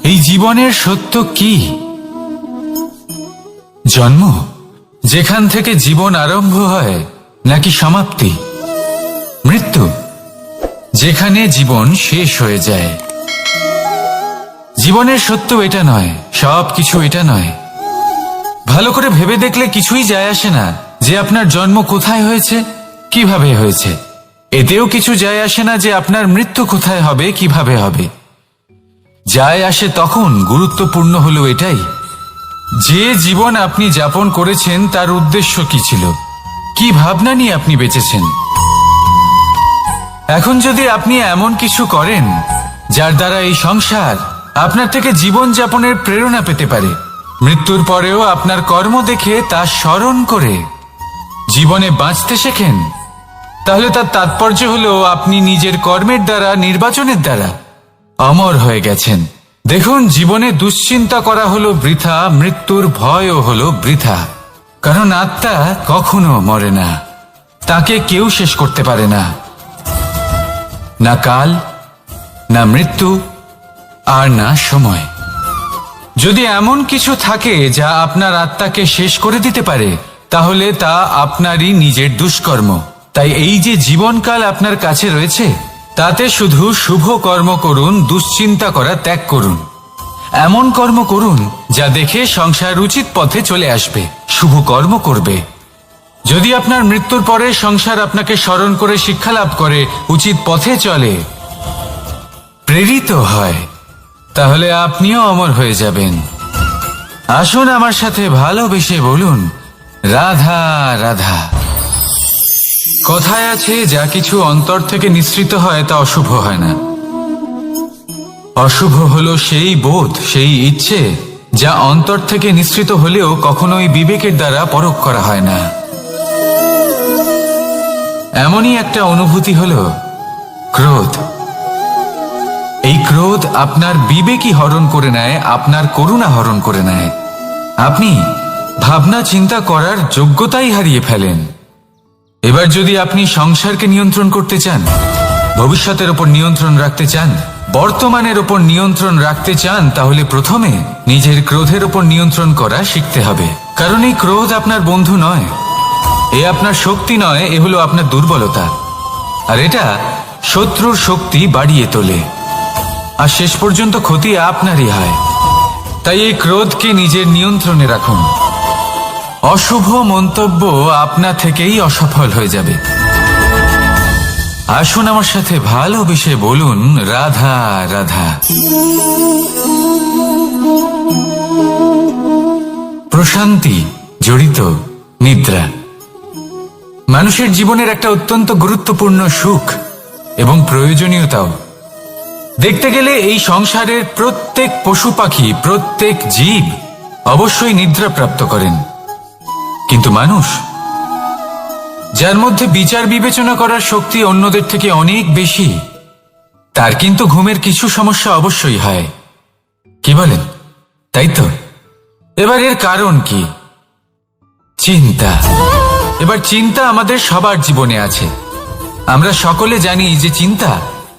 এই জীবনের সত্য কি? জন্ম, যেখান থেকে জীবন আরম্ভ হয়, নাকি সমাপ্তি? মৃত্যু, যেখানে জীবন শেষ হয়ে যায়। জীবনের সত্য এটা নয়, সবকিছু এটা নয়। ভালো করে ভেবে দেখলে কিছুই যায় আসে না যে আপনার জন্ম কোথায় হয়েছে, কিভাবে হয়েছে। এতেও কিছু যায় আসে না যে আপনার মৃত্যু কোথায় হবে, কিভাবে হবে। যায় আসে তখন গুরুত্বপূর্ণ হলো এটাই, যে জীবন আপনি যাপন করেছেন তার উদ্দেশ্য কি ছিল, কি ভাবনা নিয়ে আপনি বেঁচেছেন। এখন যদি আপনি এমন কিছু করেন যার দ্বারা এই সংসার আপনার থেকে জীবন যাপনের প্রেরণা পেতে পারে, মৃত্যুর পরেও আপনার কর্ম দেখে তা স্মরণ করে জীবনে বাঁচতে শেখেন, তাহলে তার তাৎপর্য হলো আপনি নিজের কর্মের দ্বারা, নির্বাচনের দ্বারা অমর হয়ে গেছেন। দেখুন, জীবনে দুশ্চিন্তা করা হলো বৃথা, মৃত্যুর ভয়ও হলো বৃথা। কারণ আত্মা কখনো মরে না, তাকে কেউ শেষ করতে পারে না, না কাল, না মৃত্যু, আর না সময়। যদি এমন কিছু থাকে যা আপনার আত্মাকে শেষ করে দিতে পারে, তাহলে তা আপনারই নিজের দুষ্কর্ম। তাই এই যে জীবনকাল আপনার কাছে রয়েছে, তাতে শুধু শুভ কর্ম করুন, দুশ্চিন্তা করা ত্যাগ করুন। এমন কর্ম করুন যা দেখে সংসার উচিত পথে চলে আসবে, শুভ কর্ম করবে। যদি আপনার মৃত্যুর পরে সংসার আপনাকে স্মরণ করে শিক্ষা লাভ করে, উচিত পথে চলে, প্রেরিত হয়, তাহলে আপনিও অমর হয়ে যাবেন। আসুন আমার সাথে ভালোবেসে বলুন, রাধা রাধা। কথায় আছে, যা কিছু অন্তর থেকে নিঃসৃত হয় তা অশুভ হয় না। অশুভ হলো সেই বোধ, সেই ইচ্ছে যা অন্তর থেকে নিঃসৃত হলেও কখনোই বিবেকের দ্বারা পরখ করা হয় না। এমনই একটা অনুভূতি হলো ক্রোধ। এই ক্রোধ আপনার বিবেকই হরণ করে নেয়, আপনার করুণা হরণ করে নেয়। আপনি ভাবনা চিন্তা করার যোগ্যতাই হারিয়ে ফেলেন। এবার যদি আপনি সংসারকে নিয়ন্ত্রণ করতে চান, ভবিষ্যতের ওপর নিয়ন্ত্রণ রাখতে চান, বর্তমানের ওপর নিয়ন্ত্রণ রাখতে চান, তাহলে প্রথমে নিজের ক্রোধের ওপর নিয়ন্ত্রণ করা শিখতে হবে। কারণ এই ক্রোধ আপনার বন্ধু নয়, এ আপনার শক্তি নয়, এ হলো আপনার দুর্বলতা। আর এটা শত্রুর শক্তি বাড়িয়ে তোলে, আর শেষ পর্যন্ত ক্ষতি আপনারই হয়। তাই এই ক্রোধকে নিজের নিয়ন্ত্রণে রাখুন। অশুভ মন্তব্য আপনা থেকেই অসফল হয়ে যাবে। আসুন আমার সাথে ভালোবেসে বলুন, রাধা রাধা। প্রশান্তি জড়িত নিদ্রা মানুষের জীবনের একটা অত্যন্ত গুরুত্বপূর্ণ সুখ এবং প্রয়োজনীয়তাও। দেখতে গেলে এই সংসারের প্রত্যেক পশু পাখি, প্রত্যেক জীব অবশ্যই নিদ্রা প্রাপ্ত করেন, কিন্তু মানুষ, যার মধ্যে বিচার বিবেচনা করার শক্তি অন্যদের থেকে অনেক বেশি, তার কিন্তু ঘুমের কিছু সমস্যা অবশ্যই হয়। কি বলেন? তাই তো। এবার এর কারণ কি? চিন্তা। এবার চিন্তা আমাদের সবার জীবনে আছে। আমরা সকলে জানি যে চিন্তা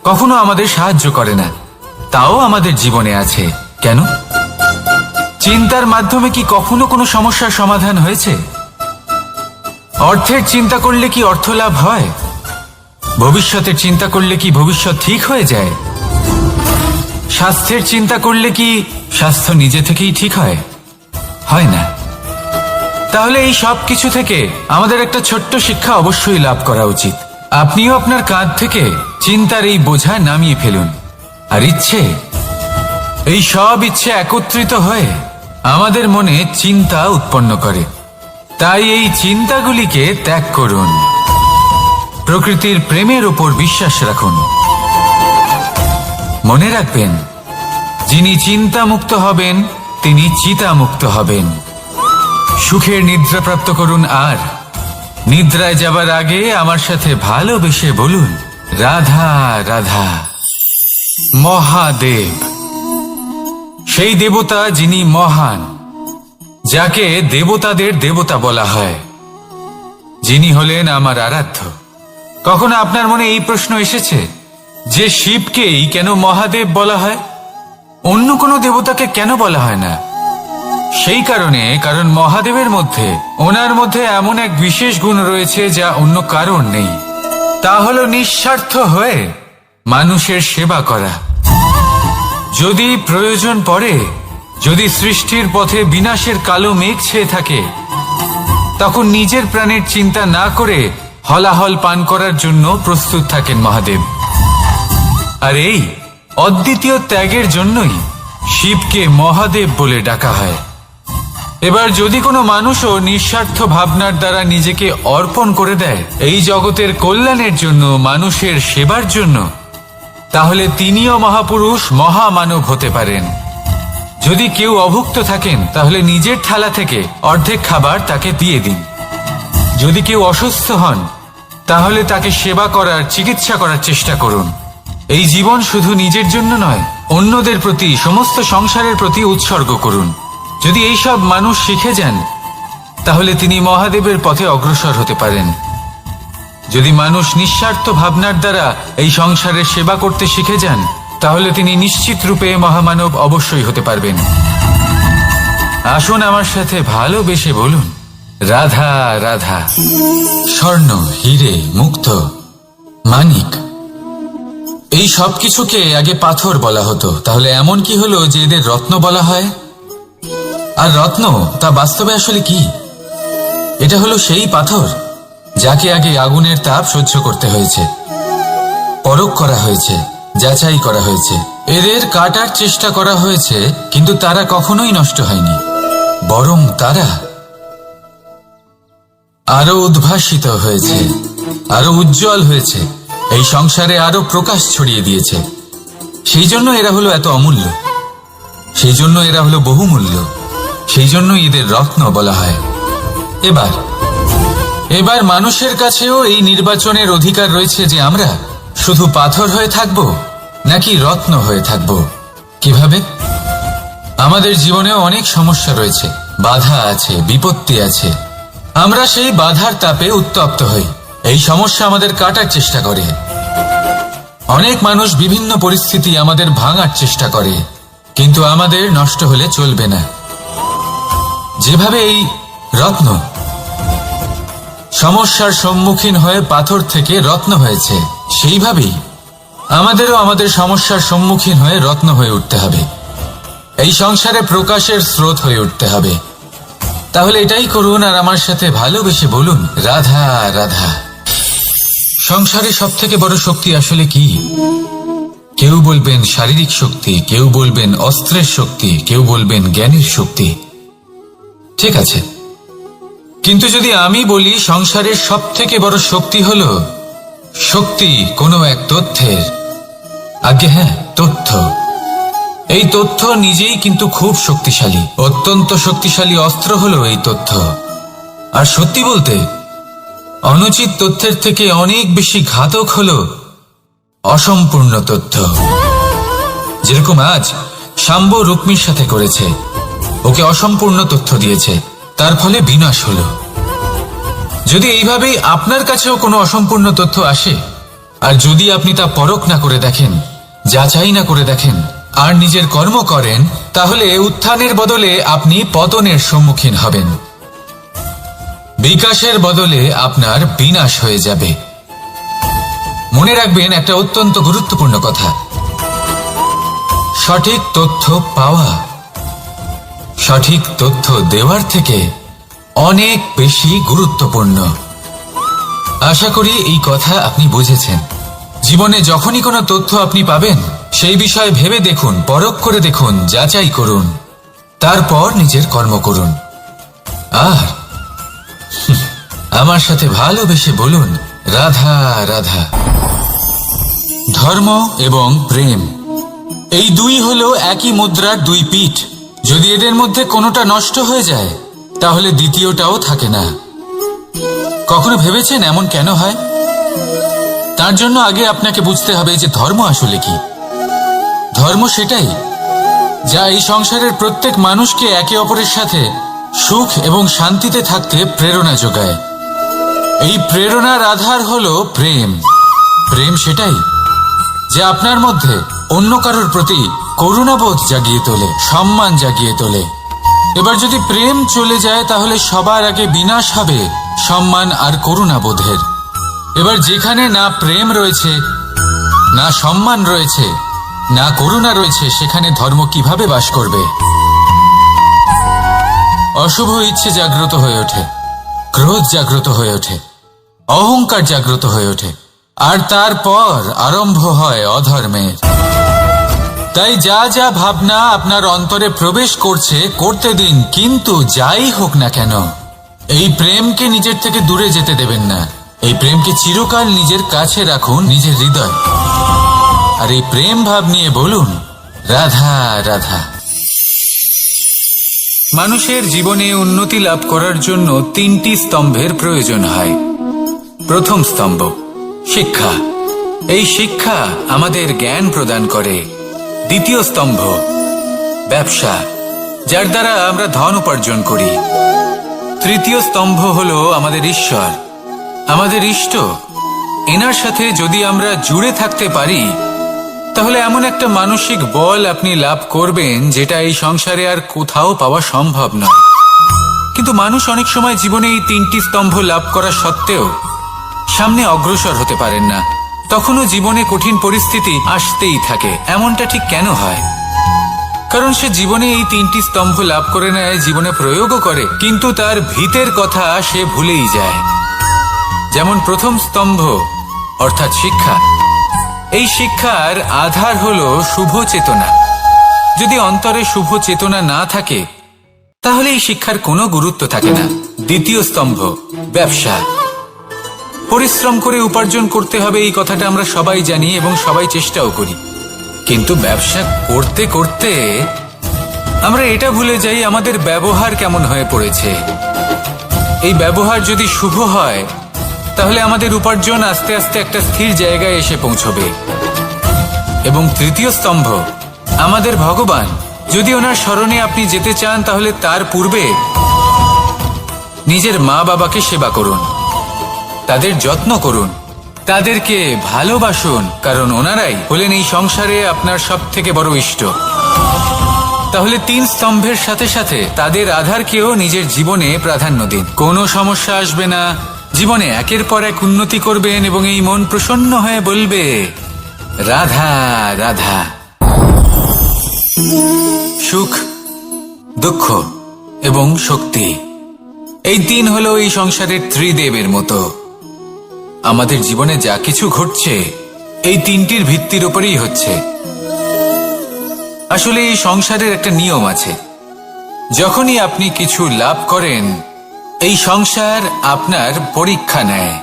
কখনো আমাদের সাহায্য করে না, তাও আমাদের জীবনে আছে। কেন? চিন্তার মাধ্যমে কি কখনো কোনো সমস্যার সমাধান হয়েছে? অর্থের চিন্তা করলে কি অর্থ লাভ হয়? ভবিষ্যতের চিন্তা করলে কি ভবিষ্যৎ ঠিক হয়ে যায়? স্বাস্থ্যের চিন্তা করলে কি স্বাস্থ্য নিজে থেকেই ঠিক হয়? হয় না। তাহলে এই সব কিছু থেকে আমাদের একটা ছোট্ট শিক্ষা অবশ্যই লাভ করা উচিত। আপনিও আপনার কাঁধ থেকে চিন্তার এই বোঝা নামিয়ে ফেলুন। আর ইচ্ছে, এই সব ইচ্ছে একত্রিত হয়ে আমাদের মনে চিন্তা উৎপন্ন করে। তাই এই চিন্তাগুলিকে ত্যাগ করুন। প্রকৃতির প্রেমের উপর বিশ্বাস রাখুন। মনে রাখবেন, যিনি চিন্তা মুক্ত হবেন তিনি চিতা মুক্ত হবেন। সুখের নিদ্রা প্রাপ্ত করুন, আর নিদ্রায় যাবার আগে আমার সাথে ভালোবেসে বলুন, রাধা রাধা। মহাদেব, সেই দেবতা যিনি মহান, যাকে দেবতাদের দেবতা বলা হয়, যিনি হলেন আমার আরাধ্য। কখনো আপনার মনে এই প্রশ্ন এসেছে যে শিবকেই কেন মহাদেব বলা হয়? অন্য কোনো দেবতাকে কেন বলা হয় না? সেই কারণ মহাদেবের মধ্যে, ওনার মধ্যে এমন এক বিশেষ গুণ রয়েছে যা অন্য কারণ নেই। তা হলো নিঃস্বার্থ হয়ে মানুষের সেবা করা। যদি প্রয়োজন পড়ে, যদি সৃষ্টির পথে বিনাশের কালো মেঘ ছেয়ে থাকে, তখন নিজের প্রাণের চিন্তা না করে হলাহল পান করার জন্য প্রস্তুত থাকেন মহাদেব। আর এই অদ্বিতীয় ত্যাগের জন্যই শিবকে মহাদেব বলে ডাকা হয়। এবার যদি কোনো মানুষও নিঃস্বার্থ ভাবনার দ্বারা নিজেকে অর্পণ করে দেয় এই জগতের কল্যাণের জন্য, মানুষের সেবার জন্য, তাহলে তিনিও মহাপুরুষ, মহামানব হতে পারেন। যদি কেউ অভুক্ত থাকেন, তাহলে নিজের থালা থেকে অর্ধেক খাবার তাকে দিয়ে দিন। যদি কেউ অসুস্থ হন, তাহলে তাকে সেবা করার, চিকিৎসা করার চেষ্টা করুন। এই জীবন শুধু নিজের জন্য নয়, অন্যদের প্রতি, সমস্ত সংসারের প্রতি উৎসর্গ করুন। যদি এইসব মানুষ শিখে যান, তাহলে তিনি মহাদেবের পথে অগ্রসর হতে পারেন। যদি মানুষ নিঃস্বার্থ ভাবনার দ্বারা এই সংসারের সেবা করতে শিখে যান, তাহলে তিনি নিশ্চিত রূপে মহামানব অবশ্যই হতে পারবেন। আসুন আমার সাথে ভালোবেসে বলুন, রাধা রাধা। স্বর্ণ, হিরে, মুক্ত, মানিক, এই সব কিছুকে আগে পাথর বলা হতো। তাহলে এমন কি হলো যে এদের রত্ন বলা হয়? আর রত্ন তা বাস্তবে আসলে কি? এটা হলো সেই পাথর যাকে আগে আগুনের তাপ সহ্য করতে হয়েছে, পরখ করা হয়েছে, যাচাই করা হয়েছে, এদের কাটার চেষ্টা করা হয়েছে, কিন্তু তারা কখনোই নষ্ট হয়নি, বরং তারা আরো উদ্ভাসিত হয়েছে, আরো উজ্জ্বল হয়েছে, এই সংসারে আরো প্রকাশ ছড়িয়ে দিয়েছে। সেই জন্য এরা হলো এত অমূল্য, সেই জন্য এরা হলো বহুমূল্য, সেই জন্য এদের রত্ন বলা হয়। এবার মানুষের কাছেও এই নির্বাচনের অধিকার রয়েছে যে আমরা শুধু পাথর হয়ে থাকব নাকি রত্ন হয়ে থাকব। কিভাবে? আমাদের জীবনেও অনেক সমস্যা রয়েছে, বাধা আছে, বিপত্তি আছে। আমরা সেই বাধার তাপে উত্তপ্ত হই, এই সমস্যা আমাদের কাটার চেষ্টা করে। অনেক মানুষ বিভিন্ন পরিস্থিতি আমাদের ভাঙার চেষ্টা করে, কিন্তু আমাদের নষ্ট হলে চলবে না। যেভাবে এই রত্ন সমস্যার সম্মুখীন হয়ে পাথর থেকে রত্ন হয়েছে, সেইভাবেই আমাদেরও আমাদের সমস্যার সম্মুখীন হয়ে রত্ন হয়ে উঠতে হবে, এই সংসারে প্রকাশের স্রোত হয়ে উঠতে হবে। তাহলে এটাই করুন আর আমার সাথে ভালোবেসে বলুন, রাধা রাধা। সংসারে সব থেকে বড় শক্তি আসলে কি? কেউ বলবেন শারীরিক শক্তি, কেউ বলবেন অস্ত্রের শক্তি, কেউ বলবেন জ্ঞানের শক্তি। ঠিক আছে, কিন্তু যদি আমি বলি সংসারের সব থেকে বড় শক্তি হলো শক্তি কোনো এক তথ্যের, আগে হ্যাঁ, তথ্য। এই তথ্য নিজেই কিন্তু খুব শক্তিশালী, অত্যন্ত শক্তিশালী অস্ত্র হলো এই তথ্য। আর সত্যি বলতে, অনুচিত তথ্যের থেকে অনেক বেশি ঘাতক হলো অসম্পূর্ণ তথ্য। যেরকম আজ শাম্ব রুক্মির সাথে করেছে, ওকে অসম্পূর্ণ তথ্য দিয়েছে, তার ফলে বিনাশ হলো। যদি এইভাবেই আপনার কাছেও কোনো অসম্পূর্ণ তথ্য আসে, আর যদি আপনি তা পরখ না করে দেখেন, যাচাই না করে দেখেন, আর নিজের কর্ম করেন, তাহলে উত্থানের বদলে আপনি পতনের সম্মুখীন হবেন, বিকাশের বদলে আপনার বিনাশ হয়ে যাবে। মনে রাখবেন একটা অত্যন্ত গুরুত্বপূর্ণ কথা, সঠিক তথ্য পাওয়া সঠিক তথ্য দেওয়ার থেকে অনেক বেশি গুরুত্বপূর্ণ। আশা করি এই কথা আপনি বুঝেছেন। জীবনে যখনই কোনো তথ্য আপনি পাবেন, সেই বিষয়ে ভেবে দেখুন, পরখ করে দেখুন, যাচাই করুন, তারপর নিজের কর্ম করুন। আর আমার সাথে ভালোবেসে বলুন, রাধা রাধা। ধর্ম এবং প্রেম, এই দুই হলো একই মুদ্রার দুই পিঠ। যদি এদের মধ্যে কোনোটা নষ্ট হয়ে যায়, তাহলে দ্বিতীয়টাও থাকে না। কখনো ভেবেছেন এমন কেন হয়? তার জন্য আগে আপনাকে বুঝতে হবে যে ধর্ম আসলে কি। ধর্ম সেটাই যা এই সংসারের প্রত্যেক মানুষকে একে অপরের সাথে সুখ এবং শান্তিতে থাকতে প্রেরণা যোগায়। এই প্রেরণার আধার হলো প্রেম। প্রেম সেটাই যা আপনার মধ্যে অন্য কারোর প্রতি করুণাবোধ জাগিয়ে তোলে, সম্মান জাগিয়ে তোলে। এবার যদি প্রেম চলে যায় তাহলে সবার আগে বিনাশ হবে সম্মান আর করুণাবোধের। এবার যেখানে না প্রেম রয়েছে, না সম্মান রয়েছে, না করুণা রয়েছে, সেখানে ধর্ম কিভাবে বাস করবে? অশুভ ইচ্ছে জাগ্রত হয়ে ওঠে, ক্রোধ জাগ্রত হয়ে ওঠে, অহংকার জাগ্রত হয়ে ওঠে, আর তারপর আরম্ভ হয় অধর্মের। তাই যা যা ভাবনা আপনার অন্তরে প্রবেশ করছে করতে দিন, কিন্তু যাই হোক না কেন এই প্রেমকে নিজের থেকে দূরে যেতে দেবেন না। এই প্রেমকে চিরকাল নিজের কাছে রাখুন, নিজের হৃদয়। আর এই প্রেম ভাব নিয়ে বলুন, রাধা রাধা। মানুষের জীবনে উন্নতি লাভ করার জন্য 3টি স্তম্ভের প্রয়োজন হয়। প্রথম স্তম্ভ শিক্ষা। এই শিক্ষা আমাদের জ্ঞান প্রদান করে। দ্বিতীয় স্তম্ভ ব্যবসা, যার দ্বারা আমরা ধন উপার্জন করি। তৃতীয় স্তম্ভ হলো আমাদের ঈশ্বর, আমাদের ইষ্ট। এনার সাথে যদি আমরা জুড়ে থাকতে পারি তাহলে এমন একটা মানসিক বল আপনি লাভ করবেন যেটা এই সংসারে আর কোথাও পাওয়া সম্ভব নয়। কিন্তু মানুষ অনেক সময় জীবনে এই 3টি স্তম্ভ লাভ করা সত্ত্বেও সামনে অগ্রসর হতে পারেন না। তখনও জীবনে কঠিন পরিস্থিতি আসতেই থাকে। এমনটা ঠিক কেন হয়? কারণ সে জীবনে এই 3টি স্তম্ভ লাভ করে নেয়, জীবনে প্রয়োগও করে, কিন্তু তার ভিতের কথা সে ভুলেই যায়। যেমন প্রথম স্তম্ভ অর্থাৎ শিক্ষা। এই শিক্ষার আধার হলো শুভ চেতনা। যদি অন্তরে শুভ চেতনা না থাকে তাহলে এই শিক্ষার কোনো গুরুত্ব থাকে না। দ্বিতীয় স্তম্ভ ব্যবসা। পরিশ্রম করে উপার্জন করতে হবে, এই কথাটা আমরা সবাই জানি এবং সবাই চেষ্টাও করি। কিন্তু ব্যবসা করতে করতে আমরা এটা ভুলে যাই আমাদের ব্যবহার কেমন হয়ে পড়েছে। এই ব্যবহার যদি শুভ হয় তাহলে আমাদের উপার্জন আস্তে আস্তে একটা স্থির জায়গায় এসে পৌঁছবে। এবং তৃতীয় স্তম্ভ আমাদের ভগবান। যদি ওনার স্মরণে আপনি যেতে চান তাহলে তার পূর্বে নিজের মা বাবাকে সেবা করুন, তাদের যত্ন করুন, তাদেরকে ভালোবাসুন, কারণ ওনারাই হলেন এই সংসারে আপনার সব থেকে বড় ইষ্ট। তাহলে 3 স্তম্ভের সাথে সাথে তাদের আধারকেও নিজের জীবনে প্রাধান্য দিন। কোনো সমস্যা আসবে না, জীবনে একের পর এক উন্নতি করবেন এবং এই মন প্রসন্ন হয়ে বলবে রাধা রাধা। সুখ, দুঃখ এবং শক্তি, এই 3 হলো এই সংসারের ত্রিদেবের মতো। আমাদের জীবনে যা কিছু ঘটছে এই 3টির ভিত্তির উপরেই হচ্ছে। আসলে এই সংসারের একটা নিয়ম আছে, যখনই আপনি কিছু লাভ করেন এই সংসার আপনার পরীক্ষা নেয়।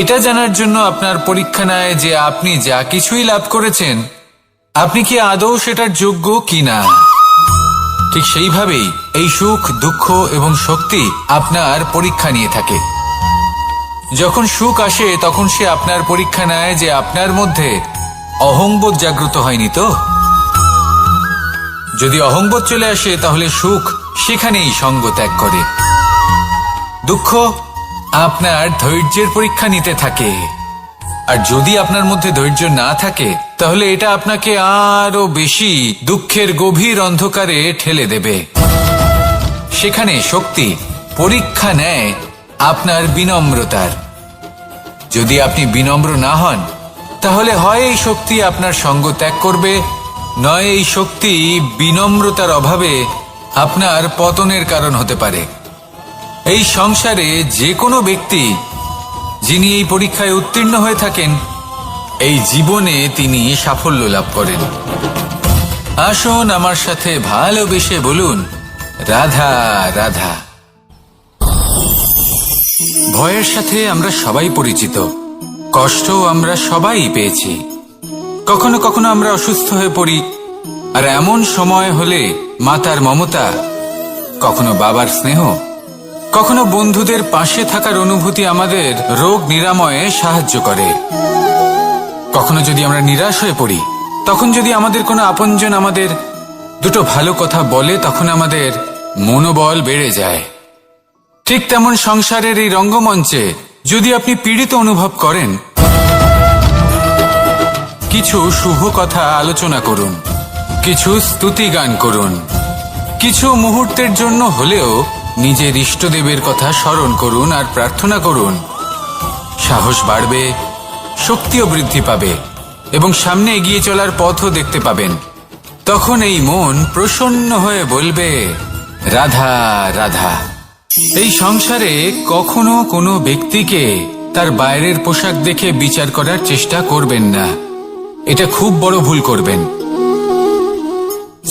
এটা জানার জন্য আপনার পরীক্ষা নেয় যে আপনি যা কিছুই লাভ করেছেন আপনি কি আদৌ সেটার যোগ্য কিনা। ঠিক সেইভাবেই এই সুখ, দুঃখ এবং শক্তি আপনার পরীক্ষা নিয়ে থাকে। যখন সুখ আসে তখন সে আপনার পরীক্ষা নেয় যে আপনার মধ্যে অহংবোধ জাগ্রত হয়নি তো। যদি অহংবোধ চলে আসে তাহলে সুখ সেখানেই সঙ্গ ত্যাগ করে। দুঃখ আপনার ধৈর্যের পরীক্ষা নিতে থাকে, আর যদি আপনার মধ্যে ধৈর্য না থাকে তাহলে এটা আপনাকে আরো বেশি দুঃখের গভীর অন্ধকারে ঠেলে দেবে। সেখানে শক্তি পরীক্ষা নেয় আপনার বিনম্রতার। যদি আপনি বিনম্র না হন তাহলে হয় এই শক্তি আপনার সঙ্গ ত্যাগ করবে, নয় এই শক্তি বিনম্রতার অভাবে আপনার পতনের কারণ হতে পারে। এই সংসারে যে কোনো ব্যক্তি যিনি এই পরীক্ষায় উত্তীর্ণ হয়ে থাকেন এই জীবনে তিনি সাফল্য লাভ করেন। আসুন আমার সাথে ভালোবেসে বলুন রাধা রাধা। ভয়ের সাথে আমরা সবাই পরিচিত, কষ্ট আমরা সবাই পেয়েছি। কখনো কখনো আমরা অসুস্থ হয়ে পড়ি, আর এমন সময় হলে মাতার মমতা, কখনো বাবার স্নেহ, কখনো বন্ধুদের পাশে থাকার অনুভূতি আমাদের রোগ নিরাময়ে সাহায্য করে। কখনো যদি আমরা নিরাশ হয়ে পড়ি তখন যদি আমাদের কোনো আপনজন আমাদের দুটো ভালো কথা বলে তখন আমাদের মনোবল বেড়ে যায়। ঠিক তেমন সংসারের এই রঙ্গমঞ্চে যদি আপনি পীড়িত অনুভব করেন কিছু শুভ কথা আলোচনা করুন। কিছু স্তুতি গান করুন। কিছু মুহূর্তের জন্য হলেও নিজের ইষ্টদেবের কথা স্মরণ করুন আর প্রার্থনা করুন। সাহস বাড়বে, শক্তিও বৃদ্ধি পাবে এবং সামনে এগিয়ে চলার পথও দেখতে পাবেন। তখন এই মন প্রসন্ন হয়ে বলবে, রাধা রাধা। এই সংসারে কখনো কোনো ব্যক্তিকে তার বাইরের পোশাক দেখে বিচার করার চেষ্টা করবেন না। এটা খুব বড় ভুল করবেন।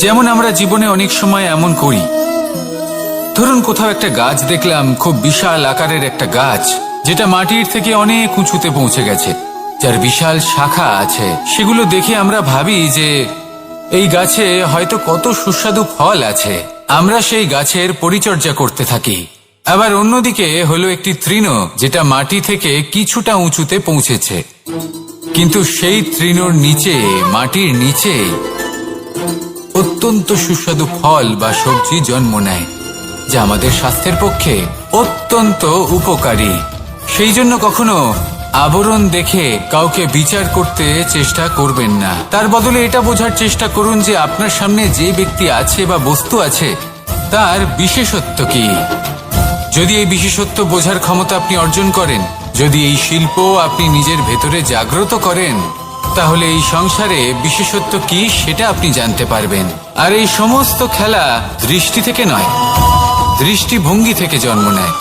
যেমন আমরা জীবনে অনেক সময় এমন করি, ধরুন কোথাও একটা গাছ দেখলাম, খুব বিশাল আকারের একটা গাছ, যেটা মাটির থেকে অনেক উঁচুতে পৌঁছে গেছে, যার বিশাল শাখা আছে। সেগুলো দেখে আমরা ভাবি যে এই গাছে হয়তো কত সুস্বাদু ফল আছে। আমরা সেই গাছের পরিচর্যা করতে থাকি। আবার অন্যদিকে হলো একটি তৃণ, যেটা মাটি থেকে কিছুটা উঁচুতে পৌঁছেছে, কিন্তু সেই তৃণর নিচে, মাটির নিচে অত্যন্ত সুস্বাদু ফল বা সবজি জন্ম নেয়, যা আমাদের স্বাস্থ্যের পক্ষে অত্যন্ত উপকারী। সেই জন্য কখনো আবরণ দেখে কাউকে বিচার করতে চেষ্টা করবেন না। তার বদলে এটা বোঝার চেষ্টা করুন যে আপনার সামনে যে ব্যক্তি আছে বা বস্তু আছে তার বিশেষত্ব কি। যদি এই বিশেষত্ব বোঝার ক্ষমতা আপনি অর্জন করেন, যদি এই শিল্প আপনি নিজের ভেতরে জাগ্রত করেন, তাহলে এই সংসারে বিশেষত্ব কি সেটা আপনি জানতে পারবেন। আর এই সমস্ত খেলা দৃষ্টি থেকে নয়, দৃষ্টিভঙ্গি থেকে জন্ম নেয়।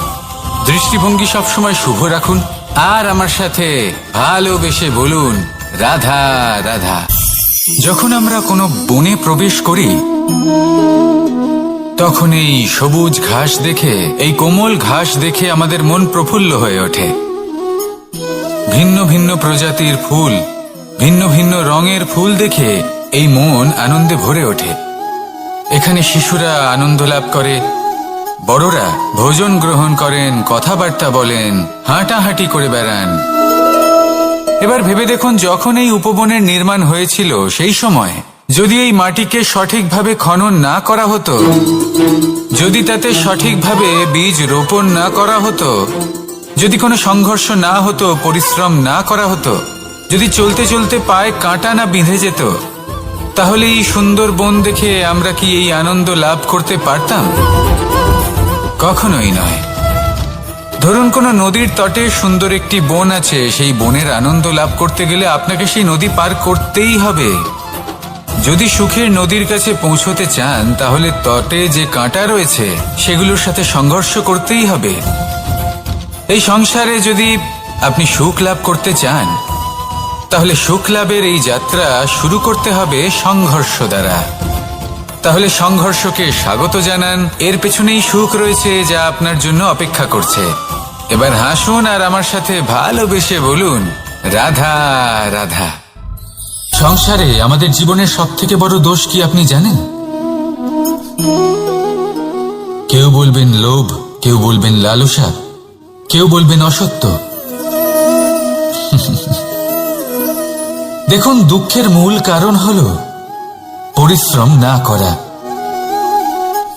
দৃষ্টিভঙ্গি সবসময় শুভ রাখুন আর আমার সাথে ভালোবেসে বলুন, রাধা রাধা। যখন আমরা কোনো বনে প্রবেশ করি, তখন এই সবুজ ঘাস দেখে, এই কোমল ঘাস দেখে আমাদের মন প্রফুল্ল হয়ে ওঠে। ভিন্ন ভিন্ন প্রজাতির ফুল, ভিন্ন ভিন্ন রঙের ফুল দেখে এই মন আনন্দে ভরে ওঠে। এখানে শিশুরা আনন্দ লাভ করে, বড়রা ভোজন গ্রহণ করেন, কথাবার্তা বলেন, হাঁটাহাঁটি করে বেড়ান। এবার ভেবে দেখুন, যখন এই উপবনের নির্মাণ হয়েছিল সেই সময় যদি এই মাটিকে সঠিকভাবে খনন না করা হতো, যদি তাতে সঠিকভাবে বীজ রোপণ না করা হতো, যদি কোনো সংঘর্ষ না হতো, পরিশ্রম না করা হতো, যদি চলতে চলতে পায়ে কাঁটা না বিঁধে যেত, তাহলে এই সুন্দর বন দেখে আমরা কি এই আনন্দ লাভ করতে পারতাম? কখনোই নয়। ধরুন কোনো নদীর তটে সুন্দর একটি বন আছে, সেই বনের আনন্দ লাভ করতে গেলে আপনাকে সেই নদী পার করতেই হবে। যদি সুখের নদীর কাছে পৌঁছতে চান, তাহলে তটে যে কাঁটা রয়েছে সেগুলোর সাথে সংঘর্ষ করতেই হবে। এই সংসারে যদি আপনি সুখ লাভ করতে চান, তাহলে সুখ লাভের এই যাত্রা শুরু করতে হবে সংঘর্ষ দ্বারা। তাহলে সংঘর্ষকে স্বাগত জানান, এর পেছনেই সুখ রয়েছে যা আপনার জন্য অপেক্ষা করছে। এবার হাসুন আর আমার সাথে ভালোবেসে বলুন, রাধা রাধা। সংসারে আমাদের জীবনের সবথেকে বড় দোষ কি আপনি জানেন? কেউ বলবেন লোভ, কেউ বলবেন লালসা, কেউ বলবেন অসত্য। দেখুন, দুঃখের মূল কারণ হলো পরিশ্রম না করা।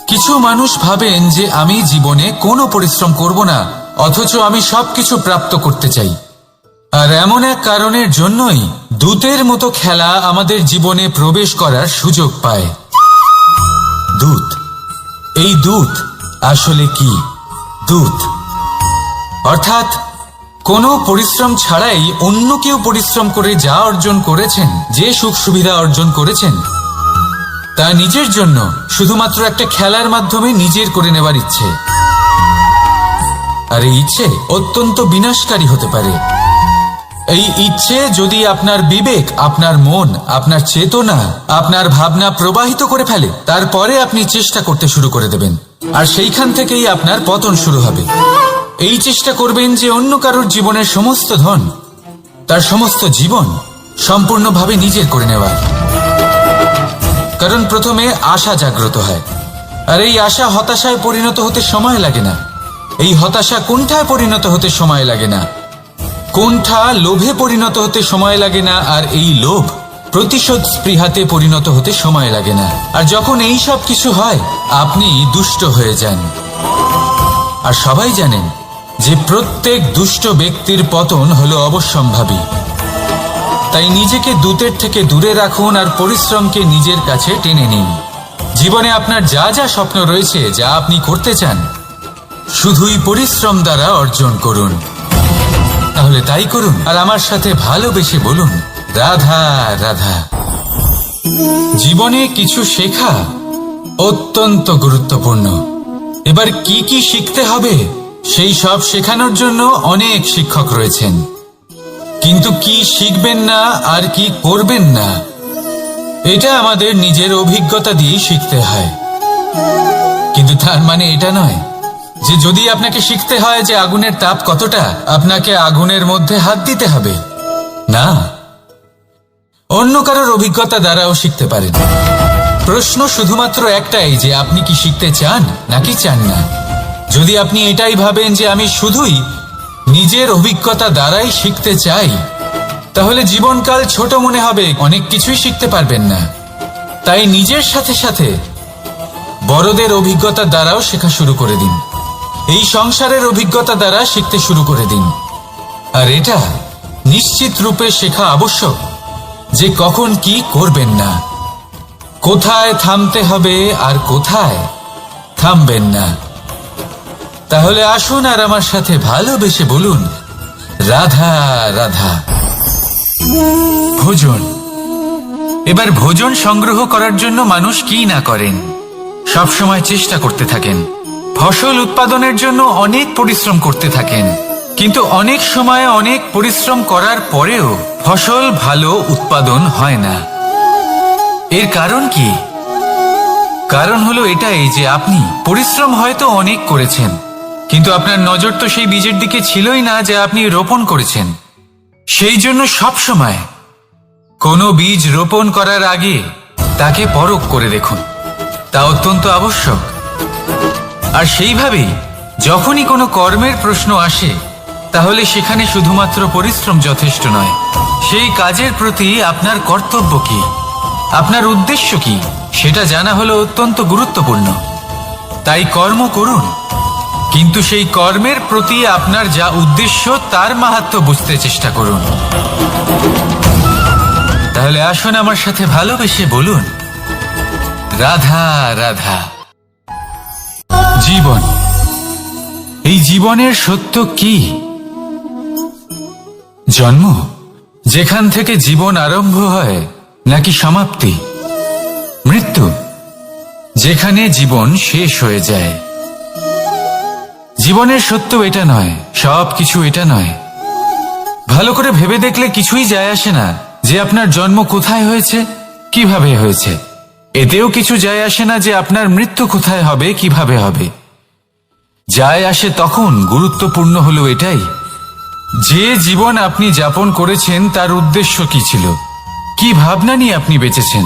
কিছু মানুষ ভাবেন যে আমি জীবনে কোনো পরিশ্রম করব না, অথচ আমি সবকিছু প্রাপ্ত করতে চাই। আর এমন এক কারণের জন্যই দূতের মতো খেলা আমাদের জীবনে প্রবেশ করার সুযোগ পায়। দূত। এই দূত আসলে কি? দূত অর্থাৎ কোনো পরিশ্রম ছাড়াই অন্য কেউ পরিশ্রম করে যা অর্জন করেছেন, যে সুখ সুবিধা অর্জন করেছেন, তা নিজের জন্য শুধুমাত্র একটা খেলার মাধ্যমে নিজের করে নেবার ইচ্ছে। আর এই ইচ্ছে অত্যন্ত বিনাশকারী হতে পারে। এই ইচ্ছে যদি আপনার বিবেক, আপনার মন, আপনার চেতনা, আপনার ভাবনা প্রবাহিত করে ফেলে, তারপরে আপনি চেষ্টা করতে শুরু করে দেবেন, আর সেইখান থেকেই আপনার পতন শুরু হবে। এই চেষ্টা করবেন যে অন্য কারোর জীবনের সমস্ত ধন, তার সমস্ত জীবন সম্পূর্ণভাবে নিজের করে নেওয়ার। কারণ প্রথমে আশা জাগ্রত হয়, আর এই আশা হতাশায় পরিণত হতে সময় লাগে না। এই হতাশা কুণ্ঠায় পরিণত হতে সময় লাগে না, কুণ্ঠা লোভে পরিণত হতে সময় লাগে না, আর এই লোভ প্রতিশোধ স্পৃহাতে পরিণত হতে সময় লাগে না। আর যখন এই সব কিছু হয়, আপনি দুষ্ট হয়ে যান। আর সবাই জানেন যে প্রত্যেক দুষ্ট ব্যক্তির পতন হলো অবশ্যম্ভাবী। তাই নিজেকে দূতের থেকে দূরে রাখুন আর পরিশ্রমকে নিজের কাছে টেনে নিন। জীবনে আপনার যা যা স্বপ্ন রয়েছে, যা আপনি করতে চান, শুধুই পরিশ্রম দ্বারা অর্জন করুন। তাহলে তাই করুন আর আমার সাথে ভালোবেসে বলুন, রাধা রাধা। জীবনে কিছু শেখা অত্যন্ত গুরুত্বপূর্ণ। এবার কি কি শিখতে হবে সেই সব শেখানোর জন্য অনেক শিক্ষক রয়েছেন, কিন্তু কি শিখবেন না আর কি করবেন না এটা আমাদের নিজের অভিজ্ঞতা দিয়ে শিখতে হয়। কিন্তু তার মানে এটা নয় যে যদি আপনাকে শিখতে হয় যে আগুনের তাপ কতটা, আপনাকে আগুনের মধ্যে হাত দিতে হবে। না, অন্য কারোর অভিজ্ঞতা দ্বারাও শিখতে পারেন। প্রশ্ন শুধুমাত্র একটাই যে আপনি কি শিখতে চান নাকি চান না। যদি আপনি এটাই ভাবেন যে আমি শুধুই নিজের অভিজ্ঞতা দ্বারাই শিখতে চাই, তাহলে জীবনকাল ছোট মনে হবে, অনেক কিছুই শিখতে পারবেন না। তাই নিজের সাথে সাথে বড়দের অভিজ্ঞতা দ্বারাও শেখা শুরু করে দিন। এই সংসারের অভিজ্ঞতা দ্বারা শিখতে শুরু করে দিন। আর এটা নিশ্চিত রূপে শেখা আবশ্যক যে কখন কি করবেন না, কোথায় থামতে হবে আর কোথায় থামবেন না। তাহলে আসুন আর আমার সাথে ভালোবেসে বলুন, রাধা রাধা। ভোজন। এবার ভোজন সংগ্রহ করার জন্য মানুষ কি না করেন, সবসময় চেষ্টা করতে থাকেন। ফসল উৎপাদনের জন্য অনেক পরিশ্রম করতে থাকেন, কিন্তু অনেক সময় অনেক পরিশ্রম করার পরেও ফসল ভালো উৎপাদন হয় না। এর কারণ কি? কারণ হলো এটাই যে আপনি পরিশ্রম হয়তো অনেক করেছেন, কিন্তু আপনার নজর তো সেই বীজের দিকে ছিলই না যা আপনি রোপণ করেছেন। সেই জন্য সবসময় কোনো বীজ রোপণ করার আগে তাকে পরখ করে দেখুন, তা অত্যন্ত আবশ্যক। আর সেইভাবেই যখনই কোনো কর্মের প্রশ্ন আসে, তাহলে সেখানে শুধুমাত্র পরিশ্রম যথেষ্ট নয়। সেই কাজের প্রতি আপনার কর্তব্য কি, আপনার উদ্দেশ্য কি, সেটা জানা হলো অত্যন্ত গুরুত্বপূর্ণ। তাই কর্ম করুন, কিন্তু সেই কর্মের প্রতি আপনার যা উদ্দেশ্য তার মাহাত্ম্য বুঝতে চেষ্টা করুন। তাহলে আসুন আমার সাথে ভালোবেসে বলুন, রাধা রাধা। জীবন, এই জীবনের সত্য কি? জন্ম, যেখান থেকে জীবন আরম্ভ হয়, নাকি সমাপ্তি? মৃত্যু, যেখানে জীবন শেষ হয়ে যায়। জীবনের সত্য এটা নয়, সব কিছু এটা নয়। ভালো করে ভেবে দেখলে কিছুই যায় আসে না যে আপনার জন্ম কোথায় হয়েছে, কিভাবে হয়েছে। এতেও কিছু যায় আসে না যে আপনার মৃত্যু কোথায় হবে, কিভাবে হবে। যায় আসে তখন গুরুত্বপূর্ণ হলো এটাই যে জীবন আপনি যাপন করেছেন তার উদ্দেশ্য কি ছিল, কি ভাবনা নিয়ে আপনি বেঁচেছেন।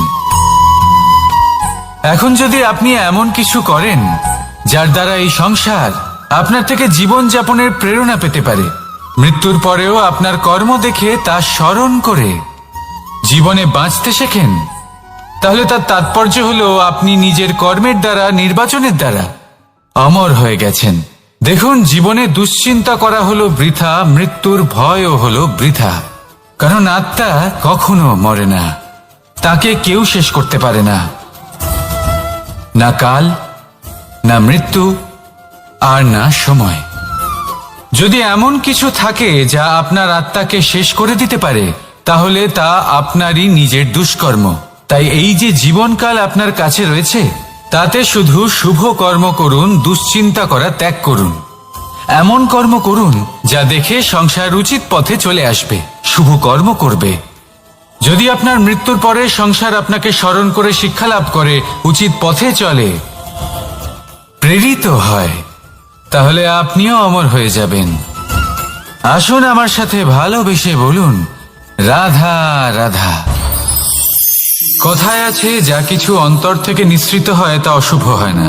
এখন যদি আপনি এমন কিছু করেন যার দ্বারা এই সংসার আপনার থেকে জীবন যাপনের প্রেরণা পেতে পারে, মৃত্যুর পরেও আপনার কর্ম দেখে তা স্মরণ করে জীবনে বাঁচতে শেখেন, তাহলে তার তাৎপর্য হলো আপনি নিজের কর্মের দ্বারা, নির্বাচনের দ্বারা অমর হয়ে গেছেন। দেখুন, জীবনে দুশ্চিন্তা করা হলো বৃথা, মৃত্যুর ভয়ও হলো বৃথা। কারণ আত্মা কখনো মরে না, তাকে কেউ শেষ করতে পারে না, না কাল, না মৃত্যু, আর না সময়। যদি এমন কিছু থাকে যা আপনার আত্মাকে শেষ করে দিতে পারে, তাহলে তা আপনারই নিজের দুষ্কর্ম। তাই এই যে জীবনকাল আপনার কাছে রয়েছে, তাতে শুধু শুভ কর্ম করুন, দুশ্চিন্তা করা ত্যাগ করুন। এমন কর্ম করুন যা দেখে সংসার উচিত পথে চলে আসবে, শুভ কর্ম করবে। যদি আপনার মৃত্যুর পরে সংসার আপনাকে স্মরণ করে শিক্ষা লাভ করে, উচিত পথে চলে, প্রেরিত হয়, তাহলে আপনিও অমর হয়ে যাবেন। আসুন আমার সাথে ভালোবেসে বলুন, রাধা রাধা। কথায় আছে, যা কিছু অন্তর থেকে নিঃসৃত হয় তা অশুভ হয় না।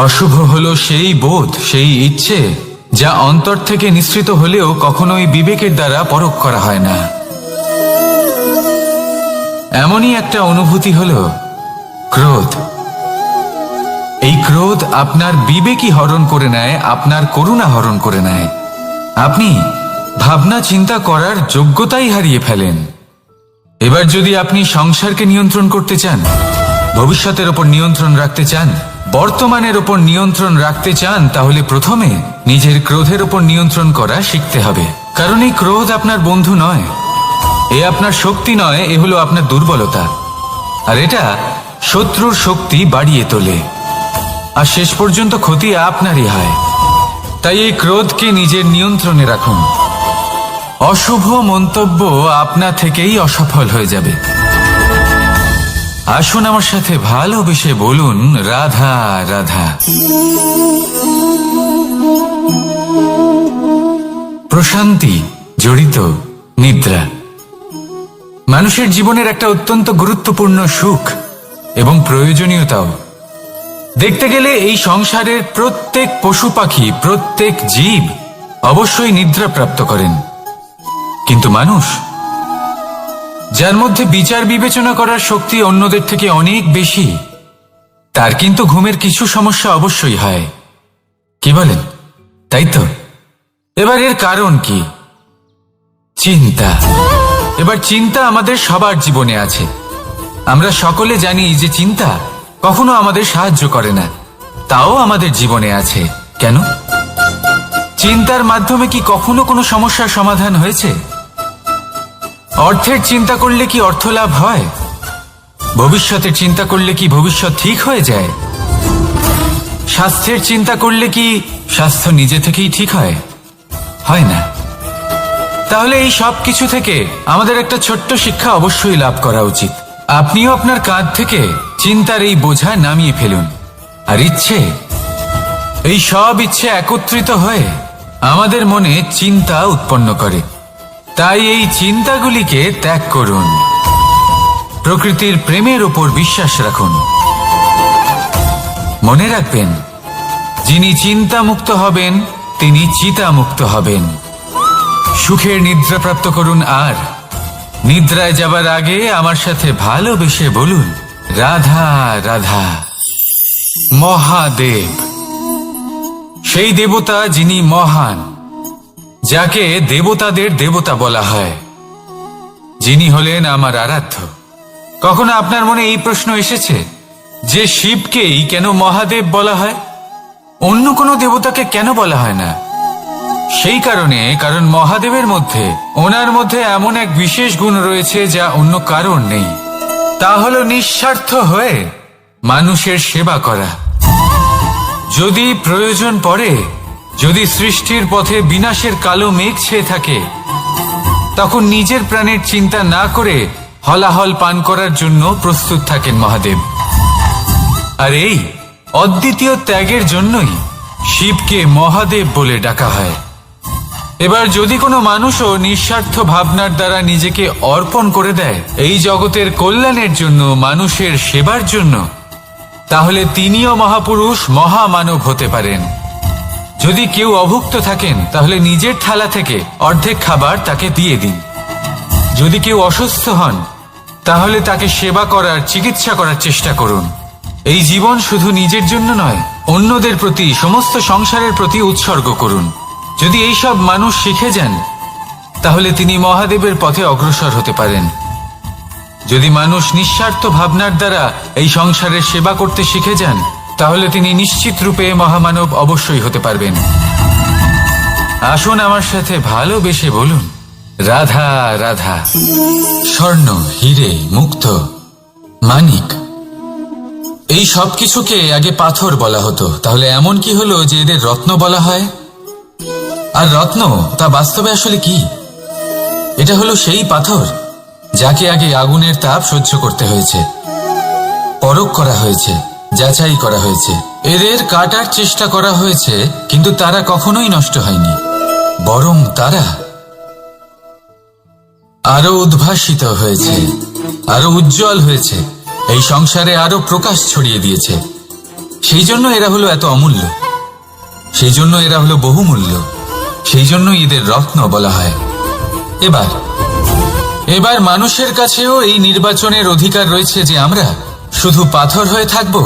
অশুভ হলো সেই বোধ, সেই ইচ্ছে যা অন্তর থেকে নিঃসৃত হলেও কখনোই বিবেকের দ্বারা পরখ করা হয় না। এমনই একটা অনুভূতি হলো ক্রোধ। এই ক্রোধ আপনার বিবেকই হরণ করে নেয়, আপনার করুণা হরণ করে নেয়। আপনি ভাবনা চিন্তা করার যোগ্যতাই হারিয়ে ফেলেন। এবার যদি আপনি সংসারকে নিয়ন্ত্রণ করতে চান, ভবিষ্যতের ওপর নিয়ন্ত্রণ রাখতে চান, বর্তমানের ওপর নিয়ন্ত্রণ রাখতে চান, তাহলে প্রথমে নিজের ক্রোধের ওপর নিয়ন্ত্রণ করা শিখতে হবে। কারণ এই ক্রোধ আপনার বন্ধু নয়, এ আপনার শক্তি নয়, এ হলো আপনার দুর্বলতা। আর এটা শত্রুর শক্তি বাড়িয়ে তোলে, আর শেষ পর্যন্ত ক্ষতি আপনারই হয়। তাই এই ক্রোধকে নিজের নিয়ন্ত্রণে রাখুন। অশুভ মন্তব্য আপনা থেকেই অসফল হয়ে যাবে। আসুন আমার সাথে ভালোবেসে বলুন, রাধা রাধা। প্রশান্তি জড়িত নিদ্রা মানুষের জীবনের একটা অত্যন্ত গুরুত্বপূর্ণ সুখ এবং প্রয়োজনীয়তাও। দেখতে গেলে এই সংসারের প্রত্যেক পশু পাখি, প্রত্যেক জীব অবশ্যই নিদ্রা প্রাপ্ত করেন, কিন্তু মানুষ, যার মধ্যে বিচার বিবেচনা করার শক্তি অন্যদের থেকে অনেক বেশি, তার কিন্তু ঘুমের কিছু সমস্যা অবশ্যই হয়। কি বলেন? তাই তো। এবার এর কারণ কি? চিন্তা। এবার চিন্তা আমাদের সবার জীবনে আছে। আমরা সকলে জানি যে চিন্তা কখনো আমাদের সাহায্য করে না, তাও আমাদের জীবনে আছে। কেন? চিন্তার মাধ্যমে কি কখনো কোনো সমস্যার সমাধান হয়েছে? অর্থের চিন্তা করলে কি অর্থ লাভ হয়? ভবিষ্যতের চিন্তা করলে কি ভবিষ্যৎ ঠিক হয়ে যায়? স্বাস্থ্যের চিন্তা করলে কি স্বাস্থ্য নিজে থেকেই ঠিক হয়? হয় না। তাহলে এই সব কিছু থেকে আমাদের একটা ছোট্ট শিক্ষা অবশ্যই লাভ করা উচিত। আপনিও আপনার কাঁধ থেকে চিন্তার এই বোঝা নামিয়ে ফেলুন। আর ইচ্ছে, এই সব ইচ্ছে একত্রিত হয়ে আমাদের মনে চিন্তা উৎপন্ন করে। তাই এই চিন্তাগুলিকে ত্যাগ করুন। প্রকৃতির প্রেমের উপর বিশ্বাস রাখুন। মনে রাখবেন, যিনি চিন্তা মুক্ত হবেন তিনি চিতা মুক্ত হবেন। সুখের নিদ্রা প্রাপ্ত করুন, আর নিদ্রায় যাবার আগে আমার সাথে ভালোবেসে বলুন, রাধা রাধা। মহাদেব, সেই দেবতা যিনি মহান, যাকে দেবতাদের দেবতা বলা হয়, যিনি হলেন আমার আরাধ্য। কখনো আপনার মনে এই প্রশ্ন এসেছে যে শিবকেই কেন মহাদেব বলা হয়, অন্য কোনো দেবতাকে কেন বলা হয় না? সেই কারণ মহাদেবের মধ্যে, ওনার মধ্যে এমন এক বিশেষ গুণ রয়েছে যা অন্য কারোর নেই। তা হলো নিঃস্বার্থ হয়ে মানুষের সেবা করা। যদি প্রয়োজন পড়ে, যদি সৃষ্টির পথে বিনাশের কালো মেঘ ছেয়ে থাকে, তখন নিজের প্রাণের চিন্তা না করে হলাহল পান করার জন্য প্রস্তুত থাকেন মহাদেব। আর এই অদ্বিতীয় ত্যাগের জন্যই শিবকে মহাদেব বলে ডাকা হয়। এবার যদি কোনো মানুষও নিঃস্বার্থ ভাবনার দ্বারা নিজেকে অর্পণ করে দেয় এই জগতের কল্যাণের জন্য, মানুষের সেবার জন্য, তাহলে তিনিও মহাপুরুষ, মহামানব হতে পারেন। যদি কেউ অভুক্ত থাকেন, তাহলে নিজের থালা থেকে অর্ধেক খাবার তাকে দিয়ে দিন। যদি কেউ অসুস্থ হন, তাহলে তাকে সেবা করার, চিকিৎসা করার চেষ্টা করুন। এই জীবন শুধু নিজের জন্য নয়, অন্যদের প্রতি, সমস্ত সংসারের প্রতি উৎসর্গ করুন। যদি এই সব মানুষ শিখে যান, তাহলে তিনি মহাদেবের পথে অগ্রসর হতে পারেন। যদি মানুষ নিঃস্বার্থ ভাবনার দ্বারা এই সংসারের সেবা করতে শিখে যান, তাহলে তিনি নিশ্চিত রূপে মহামানব অবশ্যই হতে পারবেন। আসুন আমার সাথে ভালোবেসে বলুন, রাধা রাধা। স্বর্ণ, হিরে, মুক্ত, মানিক, এই সব কিছুকে আগে পাথর বলা হতো। তাহলে এমন কি হলো যে এদের রত্ন বলা হয়? আর রত্ন তা বাস্তবে আসলে কি? এটা হলো সেই পাথর যাকে আগে আগুনের তাপ সহ্য করতে হয়েছে, পরখ করা হয়েছে, যাচাই করা হয়েছে, এদের কাটার চেষ্টা করা হয়েছে, কিন্তু তারা কখনোই নষ্ট হয়নি, বরং তারা আরো উদ্ভাসিত হয়েছে, আরো উজ্জ্বল হয়েছে, এই সংসারে আরো প্রকাশ ছড়িয়ে দিয়েছে। সেই জন্য এরা হলো এত অমূল্য, সেই জন্য এরা হলো বহুমূল্য, সেই জন্য এদের রত্ন বলা হয়। এবার মানুষের কাছেও এই নির্বাচনের অধিকার রয়েছে যে আমরা শুধু পাথর হয়ে থাকব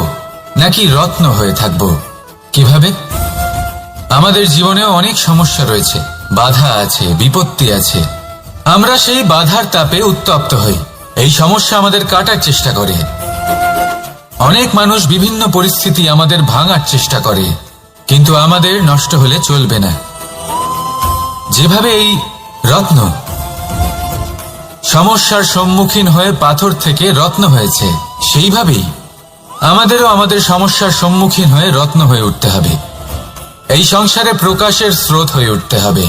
নাকি রত্ন হয়ে থাকব। কিভাবে? আমাদের জীবনেও অনেক সমস্যা রয়েছে, বাধা আছে, বিপত্তি আছে। আমরা সেই বাধার তাপে উত্তপ্ত হই, এই সমস্যা আমাদের কাটার চেষ্টা করে। অনেক মানুষ বিভিন্ন পরিস্থিতি আমাদের ভাঙার চেষ্টা করে, কিন্তু আমাদের নষ্ট হলে চলবে না। যেভাবে এই রত্ন সমস্যার সম্মুখীন হয়ে পাথর থেকে রত্ন হয়েছে, সেইভাবেই আমাদেরও আমাদের সমস্যার সম্মুখীন হয়ে রত্ন হয়ে উঠতে হবে। এই সংসারে প্রকাশের স্রোত হয়ে উঠতে হবে।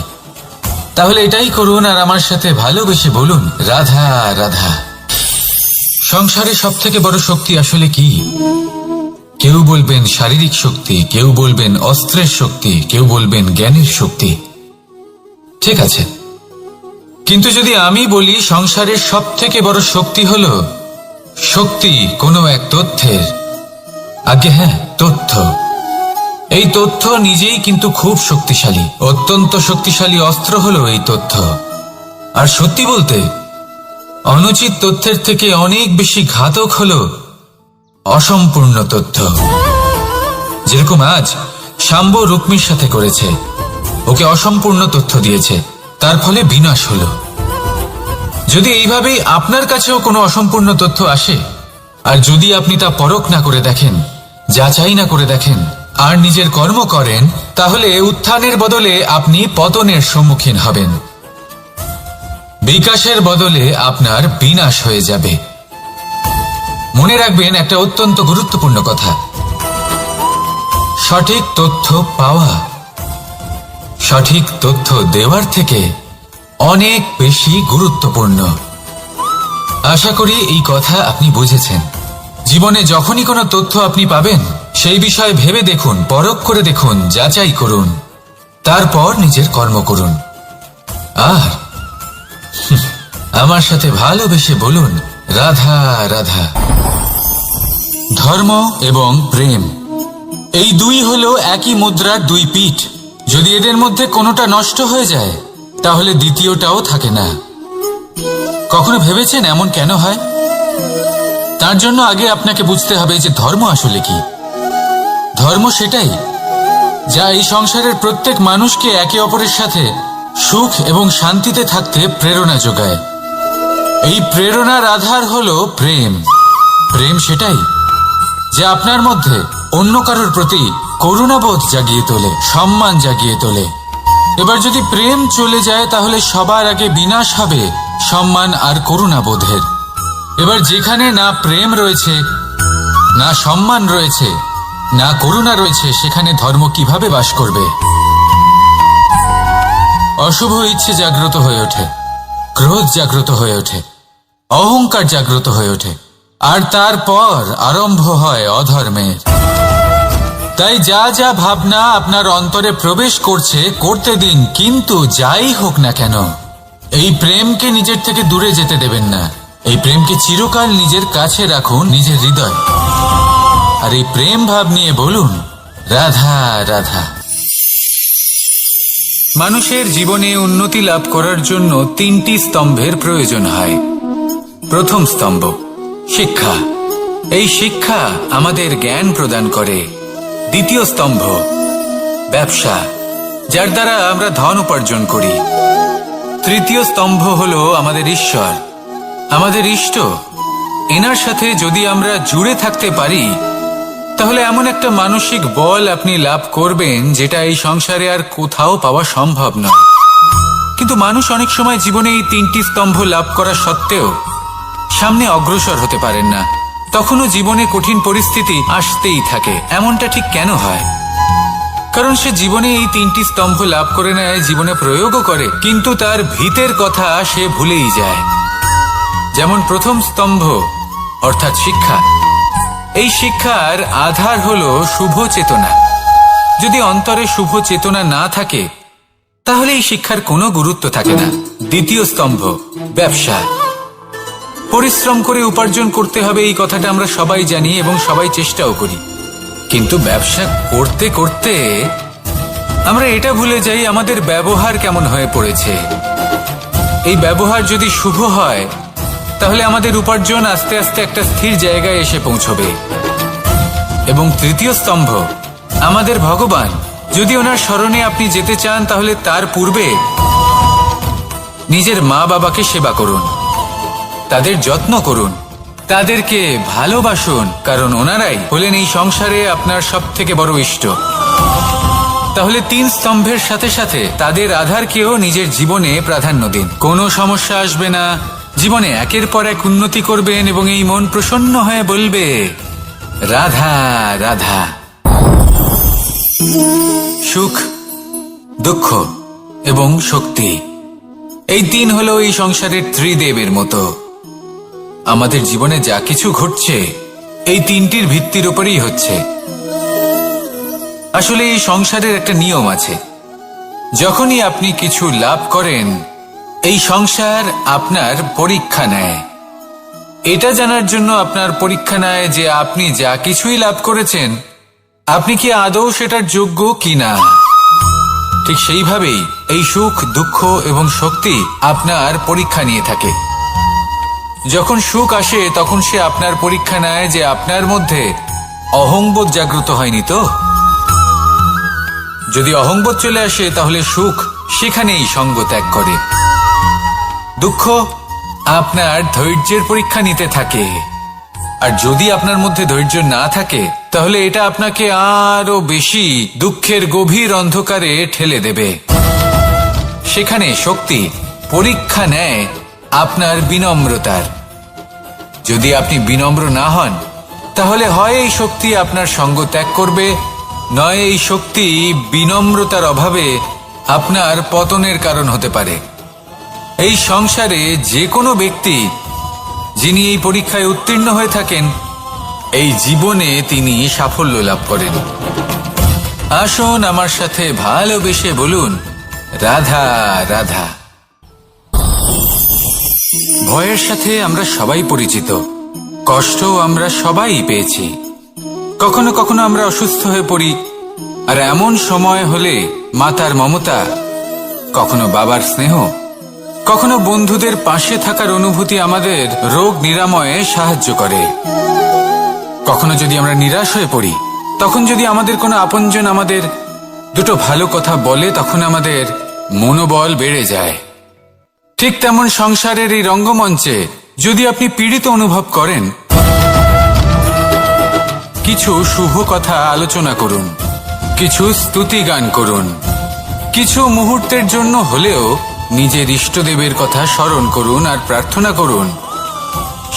তাহলে এটাই করুন আর আমার সাথে ভালোবেসে বলুন, রাধা রাধা। সংসারে সব থেকে বড় শক্তি আসলে কি? কেউ বলবেন শারীরিক শক্তি, কেউ বলবেন অস্ত্রের শক্তি, কেউ বলবেন জ্ঞানের শক্তি। ঠিক আছে, কিন্তু যদি আমি বলি সংসারের সব থেকে বড় শক্তি হলো শক্তি কোনো এক তথ্যের, আগে হ্যাঁ, তথ্য। এই তথ্য নিজেই কিন্তু খুব শক্তিশালী, অত্যন্ত শক্তিশালী অস্ত্র হলো এই তথ্য। আর সত্যি বলতে অনুচিত তথ্যের থেকে অনেক বেশি ঘাতক হলো অসম্পূর্ণ তথ্য। যেরকম আজ শাম্ব রুক্মির সাথে করেছে, ওকে অসম্পূর্ণ তথ্য দিয়েছে, তার ফলে বিনাশ হলো। যদি এইভাবেই আপনার কাছেও কোনো অসম্পূর্ণ তথ্য আসে, আর যদি আপনি তা পরখ না করে দেখেন, যাচাই না করে দেখেন, আর নিজের কর্ম করেন, তাহলে উত্থানের বদলে আপনি পতনের সম্মুখীন হবেন। বিকাশের বদলে আপনার বিনাশ হয়ে যাবে। মনে রাখবেন একটা অত্যন্ত গুরুত্বপূর্ণ কথা, সঠিক তথ্য পাওয়া সঠিক তথ্য দেওয়ার থেকে অনেক বেশি গুরুত্বপূর্ণ। আশা করি এই কথা আপনি বুঝেছেন। জীবনে যখনই কোনো তথ্য আপনি পাবেন, সেই বিষয়ে ভেবে দেখুন, পরখ করে দেখুন, যাচাই করুন, তারপর নিজের কর্ম করুন। আর আমার সাথে ভালোবেসে বলুন, রাধা রাধা। ধর্ম এবং প্রেম, এই দুই হলো একই মুদ্রার দুই পিঠ। যদি এদের মধ্যে কোনোটা নষ্ট হয়ে যায়, তাহলে দ্বিতীয়টাও থাকে না। কখনো ভেবেছেন এমন কেন হয়? তার জন্য আগে আপনাকে বুঝতে হবে যে ধর্ম আসলে কি। ধর্ম সেটাই যা এই সংসারের প্রত্যেক মানুষকে একে অপরের সাথে সুখ এবং শান্তিতে থাকতে প্রেরণা যোগায়। এই প্রেরণার আধার হলো প্রেম। প্রেম সেটাই যা আপনার মধ্যে অন্য কারোর প্রতি করুণাবোধ জাগিয়ে তোলে, সম্মান জাগিয়ে তোলে। এবার যদি প্রেম চলে যায়, তাহলে সবার আগে বিনাশ হবে সম্মান আর করুণাবোধের। এবার যেখানে না প্রেম রয়েছে, না সম্মান রয়েছে, না করুণা রয়েছে, সেখানে ধর্ম কিভাবে বাস করবে? অশুভ ইচ্ছে জাগ্রত হয়ে ওঠে, ক্রোধ জাগ্রত হয়ে ওঠে, অহংকার জাগ্রত হয়ে ওঠে, আর তারপর আরম্ভ হয় অধর্মের। তাই যা যা ভাবনা আপনার অন্তরে প্রবেশ করছে করতে দিন, কিন্তু যাই হোক না কেন এই প্রেমকে নিজের থেকে দূরে যেতে দেবেন না। এই প্রেমকে চিরকাল নিজের কাছে রাখুন, নিজের হৃদয়। আর এই প্রেম ভাব নিয়ে বলুন, রাধা রাধা। মানুষের জীবনে উন্নতি লাভ করার জন্য তিনটি স্তম্ভের প্রয়োজন হয়। প্রথম স্তম্ভ শিক্ষা। এই শিক্ষা আমাদের জ্ঞান প্রদান করে। দ্বিতীয় স্তম্ভ ব্যবসা, যার দ্বারা আমরা ধন উপার্জন করি। তৃতীয় স্তম্ভ হলো আমাদের ঈশ্বর, আমাদের ইষ্ট। এনার সাথে যদি আমরা জুড়ে থাকতে পারি, তাহলে এমন একটা মানসিক বল আপনি লাভ করবেন যেটা এই সংসারে আর কোথাও পাওয়া সম্ভব নয়। কিন্তু মানুষ অনেক সময় জীবনে এই তিনটি স্তম্ভ লাভ করা সত্ত্বেও সামনে অগ্রসর হতে পারেন না। তখনও জীবনে কঠিন পরিস্থিতি আসতেই থাকে। এমনটা ঠিক কেন হয়? কারণ সে জীবনে এই তিনটি স্তম্ভ লাভ করে নেয়, জীবনে প্রয়োগও করে, কিন্তু তার ভিতের কথা সে ভুলেই যায়। যেমন প্রথম স্তম্ভ অর্থাৎ শিক্ষা। এই শিক্ষার আধার হলো শুভ চেতনা। যদি অন্তরে শুভ চেতনা না থাকে, তাহলে এই শিক্ষার কোনো গুরুত্ব থাকে না। দ্বিতীয় স্তম্ভ ব্যবসা। পরিশ্রম করে উপার্জন করতে হবে, এই কথাটা আমরা সবাই জানি এবং সবাই চেষ্টাও করি। কিন্তু ব্যবসা করতে করতে আমরা এটা ভুলে যাই আমাদের ব্যবহার কেমন হয়ে পড়েছে। এই ব্যবহার যদি শুভ হয়, তাহলে আমাদের উপার্জন আস্তে আস্তে একটা স্থির জায়গায় এসে পৌঁছবে। এবং তৃতীয় স্তম্ভ আমাদের ভগবান, যদি ওনার স্মরণে আপনি যেতে চান তাহলে তার পূর্বে নিজের মা বাবাকে সেবা করুন, তাদের যত্ন করুন, তাদেরকে ভালোবাসুন, কারণ ওনারাই হলেন এই সংসারে আপনার সবথেকে বড় ইষ্ট। তাহলে 3 স্তম্ভের সাথে সাথে তাদের আধারকেও নিজের জীবনে প্রাধান্য দিন। কোনো সমস্যা আসবে না, জীবনে একের পর এক উন্নতি করবেন এবং এই মন প্রসন্ন হয়ে বলবে রাধা রাধা। সুখ, দুঃখ এবং শক্তি, এই 3 হলো এই সংসারের ত্রিদেবের মতো। আমাদের জীবনে যা কিছু ঘটছে এই 3টির ভিত্তির উপরেই হচ্ছে। আসলে এই সংসারের একটা নিয়ম আছে, যখনই আপনি কিছু লাভ করেন এই সংসার আপনার পরীক্ষা নেয়। এটা জানার জন্য আপনার পরীক্ষা নেয় যে আপনি যা কিছুই লাভ করেছেন আপনি কি আদৌ সেটার যোগ্য কিনা। ঠিক সেইভাবেই এই সুখ, দুঃখ এবং শক্তি আপনার পরীক্ষা নিয়ে থাকে। যখন সুখ আসে তখন সে আপনার পরীক্ষা নেয় যে আপনার মধ্যে অহংবোধ জাগ্রত হয়নি তো। যদি অহংবোধ চলে আসে তাহলে সুখ সেখানেই সঙ্গ ত্যাগ করে। দুঃখ আপনার ধৈর্যের পরীক্ষা নিতে থাকে, আর যদি আপনার মধ্যে ধৈর্য না থাকে তাহলে এটা আপনাকে আরো বেশি দুঃখের গভীর অন্ধকারে ঠেলে দেবে। সেখানে শক্তি পরীক্ষা নেয় আপনার বিনম্রতার। যদি আপনি বিনম্র না হন তাহলে হয় এই শক্তি আপনার সঙ্গ ত্যাগ করবে, নয় এই শক্তি বিনম্রতার অভাবে আপনার পতনের কারণ হতে পারে। এই সংসারে যে কোনো ব্যক্তি যিনি এই পরীক্ষায় উত্তীর্ণ হয়ে থাকেন এই জীবনে তিনি সাফল্য লাভ করেন। আসুন আমার সাথে ভালোবেসে বলুন রাধা রাধা। ভয়ের সাথে আমরা সবাই পরিচিত, কষ্ট আমরা সবাই পেয়েছি। কখনো কখনো আমরা অসুস্থ হয়ে পড়ি, আর এমন সময় হলে মাতার মমতা, কখনো বাবার স্নেহ, কখনো বন্ধুদের পাশে থাকার অনুভূতি আমাদের রোগ নিরাময়ে সাহায্য করে। কখনো যদি আমরা নিরাশ হয়ে পড়ি, তখন যদি আমাদের কোনো আপনজন আমাদের দুটো ভালো কথা বলে তখন আমাদের মনোবল বেড়ে যায়। ঠিক তেমন সংসারের এই রঙ্গমঞ্চে যদি আপনি পীড়িত অনুভব করেন, কিছু শুভ কথা আলোচনা করুন, কিছু স্তুতি গান করুন, কিছু মুহূর্তের জন্য হলেও নিজের ইষ্টদেবের কথা স্মরণ করুন আর প্রার্থনা করুন।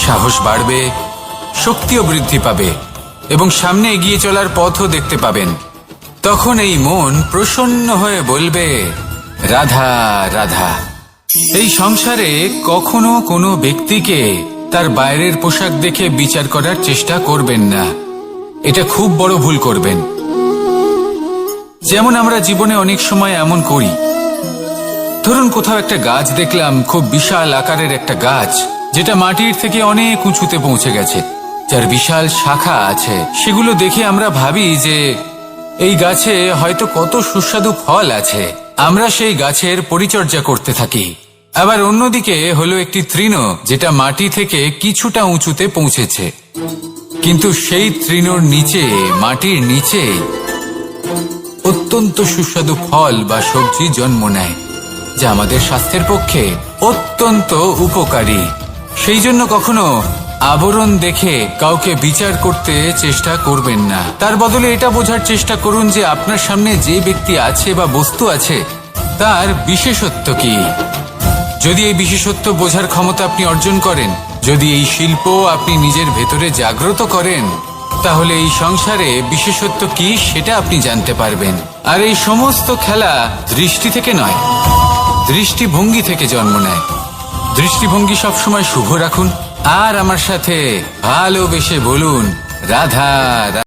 সাহস বাড়বে, শক্তিও বৃদ্ধি পাবে এবং সামনে এগিয়ে চলার পথও দেখতে পাবেন। তখন এই মন প্রসন্ন হয়ে বলবে রাধা রাধা। এই সংসারে কখনো কোনো ব্যক্তিকে তার বাইরের পোশাক দেখে বিচার করার চেষ্টা করবেন না, এটা খুব বড় ভুল করবেন। যেমন আমরা জীবনে অনেক সময় এমন করি, ধরুন কোথাও একটা গাছ দেখলাম, খুব বিশাল আকারের একটা গাছ যেটা মাটির থেকে অনেক উঁচুতে পৌঁছে গেছে, যার বিশাল শাখা আছে। সেগুলো দেখে আমরা ভাবি যে এই গাছে হয়তো কত সুস্বাদু ফল আছে, আমরা সেই গাছের পরিচর্যা করতে থাকি। আবার অন্যদিকে হলো একটি তৃণ যেটা মাটি থেকে কিছুটা উঁচুতে পৌঁছেছে, কিন্তু সেই তৃণর নিচে, মাটির নিচে অত্যন্ত সুস্বাদু ফল বা সবজি জন্ম নেয়, যা আমাদের স্বাস্থ্যের পক্ষে অত্যন্ত উপকারী। সেই জন্য কখনো আবরণ দেখে কাউকে বিচার করতে চেষ্টা করবেন না। তার বদলে এটা বোঝার চেষ্টা করুন যে আপনার সামনে যে ব্যক্তি আছে বা বস্তু আছে তার বিশেষত্ব কি। যদি এই বিশেষত্ব বোঝার ক্ষমতা আপনি অর্জন করেন, যদি এই শিল্প আপনি নিজের ভেতরে জাগ্রত করেন, তাহলে এই সংসারে বিশেষত্ব কি সেটা আপনি জানতে পারবেন। আর এই সমস্ত খেলা দৃষ্টি থেকে নয়, দৃষ্টিভঙ্গি থেকে জন্ম নেয়। দৃষ্টিভঙ্গি সবসময় শুভ রাখুন আর আমার সাথে ভালোবেসে বলুন রাধা।